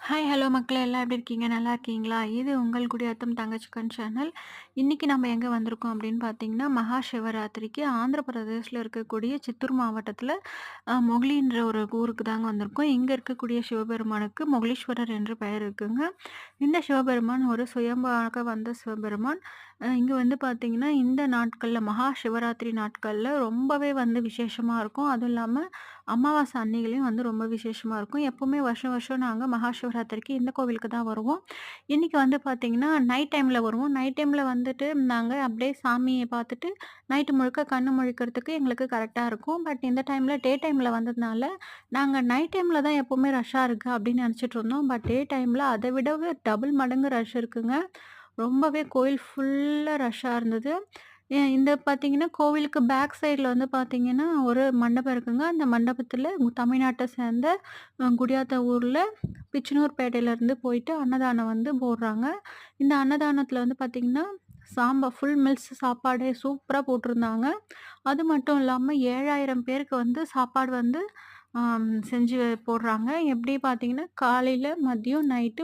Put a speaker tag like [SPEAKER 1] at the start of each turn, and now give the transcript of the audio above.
[SPEAKER 1] Hi, hello மக்களே எல்லாம் எப்படி இருக்கீங்க? நல்லா இருக்கீங்களா? இது உங்கள் குடியாத்தம் தங்கச்சிக்கன் சேனல். இன்னைக்கு நம்ம எங்க வந்திருக்கோம் அப்படின்னு பார்த்தீங்கன்னா, மகா சிவராத்திரிக்கு ஆந்திர பிரதேஷ்ல இருக்கக்கூடிய சித்தூர் மாவட்டத்தில மொகலின்ற ஒரு ஊருக்கு தாங்க வந்திருக்கோம். இங்க இருக்கக்கூடிய சிவபெருமானுக்கு மொகலீஸ்வரர் என்று பெயர் இருக்குங்க. இந்த சிவபெருமான் ஒரு சுயம்பாக வந்த சிவபெருமான். இங்க வந்து பார்த்தீங்கன்னா, இந்த நாட்கள்ல மகா சிவராத்திரி நாட்கள்ல ரொம்பவே வந்து விசேஷமா இருக்கும். அதுவும் இல்லாம அமாவாசை அன்னைகளையும் வந்து ரொம்ப விசேஷமா இருக்கும். எப்பவுமே வருஷம் வருஷம் நாங்க மகா சிவராத்திரிக்கு இந்த கோவிலுக்கு தான் வருவோம். இன்னைக்கு வந்து பார்த்தீங்கன்னா, நைட் டைம்ல வருவோம். நைட் டைம்ல வந்துட்டு நாங்க அப்படியே சாமிய பார்த்துட்டு, நைட்டு முழுக்க கண்ணு முழிக்கிறதுக்கு எங்களுக்கு கரெக்ட்டா இருக்கும். பட் இந்த டைம்ல டே டைம்ல வந்ததுனால, நாங்க நைட் டைம்ல தான் எப்பவுமே ரஷ்ஷா இருக்கு அப்படின்னு நெனச்சுட்டு இருந்தோம். பட் டே டைம்ல அத விடவே டபுள் மடங்கு ரஷ் இருக்குங்க. ரொம்பவே கோயில் ஃபுல்லா ரஷ்ஷா இருந்தது. இந்த பார்த்தீங்கன்னா, கோவிலுக்கு பேக் சைட்ல வந்து பார்த்தீங்கன்னா, ஒரு மண்டபம் இருக்குங்க. அந்த மண்டபத்தில தமிழ்நாட்ட சேர்ந்த குடியாத்த ஊர்ல பிச்சனூர்பேட்டையிலேருந்து போயிட்டு அன்னதானம் வந்து போடுறாங்க. இந்த அன்னதானத்தில வந்து பார்த்தீங்கன்னா, ஃபுல் மீல்ஸ் சாப்பாடு சூப்பரா போட்டிருந்தாங்க. அது மட்டும் இல்லாம 7,000 பேருக்கு வந்து சாப்பாடு வந்து செஞ்சு போடுறாங்க. எப்படி பார்த்தீங்கன்னா, காலையில, மதியம், நைட்டு